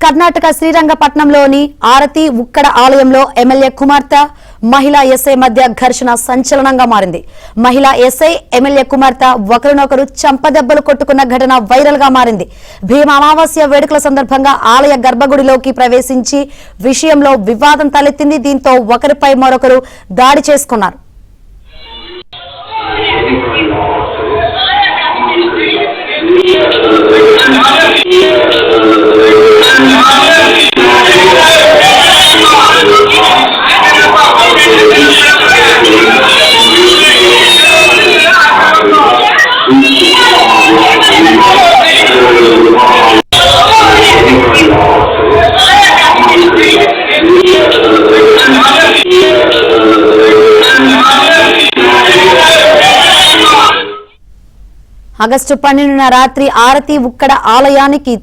కర్ణాటక శ్రీరంగపట్నంలోని ఆరతి ఉక్కడ ఆలయంలో ఎమ్మెల్యే కుమార్తె మహిళా ఎస్ఐ మధ్య ఘర్షణ సంచలనంగా మారింది. మహిళా ఎస్ఐ ఎమ్మెల్యే కుమార్తె ఒకరినొకరు చంపదెబ్బలు కొట్టుకున్న ఘటన వైరల్ గా మారింది. భీమ అమావాస్య వేడుకల సందర్భంగా ఆలయ గర్భగుడిలోకి ప్రవేశించి విషయంలో వివాదం తలెత్తింది. దీంతో ఒకరిపై మరొకరు దాడి చేసుకున్నారు. ఆగస్టు 12న రాత్రి ఆరతి ఉక్కడ ఆలయానికి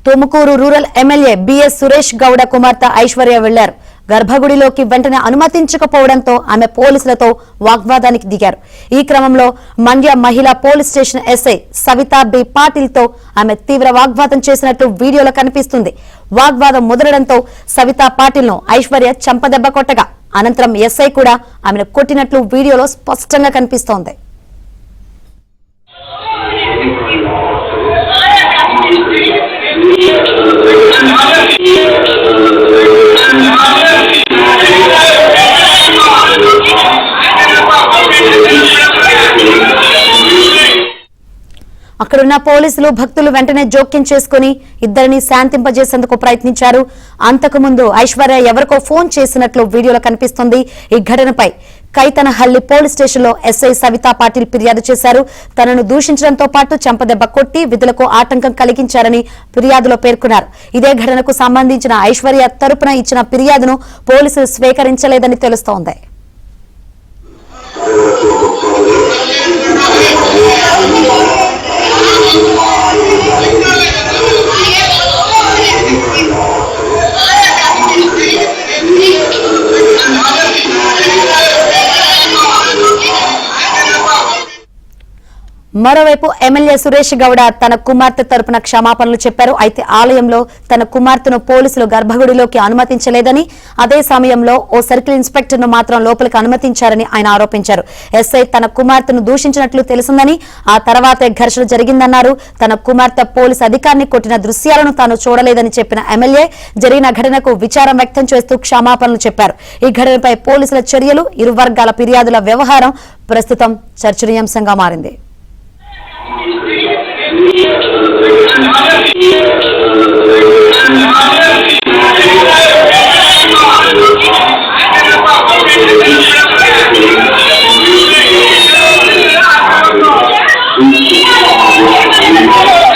Tumakuru rural MLA B S Suresh Gowda కుమార్తె ఐశ్వర్య వెళ్లారు. గర్భగుడిలోకి వెంటనే అనుమతించకపోవడంతో ఆమె పోలీసులతో వాగ్వాదానికి దిగారు. ఈ క్రమంలో మండ్య మహిళా police station SI Savita B Patil తో ఆమె తీవ్ర వాగ్వాదం చేసినట్లు వీడియోలో కనిపిస్తుంది. వాగ్వాదం ముదరడంతో సవితా పాటిల్ ను ఐశ్వర్య చంపదెబ్బ కొట్టగా అనంతరం ఎస్ఐ కూడా ఆమెను కొట్టినట్లు వీడియోలో స్పష్టంగా కనిపిస్తోంది. అక్కడున్న పోలీసులు భక్తులు వెంటనే జోక్యం చేసుకుని ఇద్దరిని శాంతింపజేసేందుకు ప్రయత్నించారు. అంతకుముందు ఐశ్వర్య ఎవరికో ఫోన్ చేసినట్లు వీడియోలో కనిపిస్తుంది. ఈ ఘటనపై కైతనహల్లి పోలీస్ స్టేషన్ లో ఎస్ఐ సవితా పాటిల్ ఫిర్యాదు చేశారు. తనను దూషించడంతో పాటు చంపదెబ్బ కొట్టి విధులకు ఆటంకం కలిగించారని ఫిర్యాదులో పేర్కొన్నారు. ఇదే ఘటనకు సంబంధించిన ఐశ్వర్య తరపున ఇచ్చిన ఫిర్యాదును పోలీసులు స్వీకరించలేదని తెలుస్తోంది. మరోవైపు ఎమ్మెల్యే సురేష్ గౌడ తన కుమార్తె తరపున క్షమాపణలు చెప్పారు. అయితే ఆలయంలో తన కుమార్తెను పోలీసులు గర్భగుడిలోకి అనుమతించలేదని, అదే సమయంలో ఓ సర్కిల్ ఇన్స్పెక్టర్ ను మాత్రం లోపలికి అనుమతించారని ఆయన ఆరోపించారు. ఎస్ఐ తన కుమార్తెను దూషించినట్లు తెలుసుందని, ఆ తర్వాతే ఘర్షణ జరిగిందన్నారు. తన కుమార్తె పోలీసు అధికారిని కొట్టిన దృశ్యాలను తాను చూడలేదని చెప్పిన ఎమ్మెల్యే జరిగిన ఘటనకు విచారం వ్యక్తం చేస్తూ క్షమాపణలు చెప్పారు. ఈ ఘటనపై పోలీసుల చర్యలు, ఇరు వర్గాల ఫిర్యాదుల వ్యవహారం ప్రస్తుతం చర్చనీయాంశంగా మారింది. Thank you.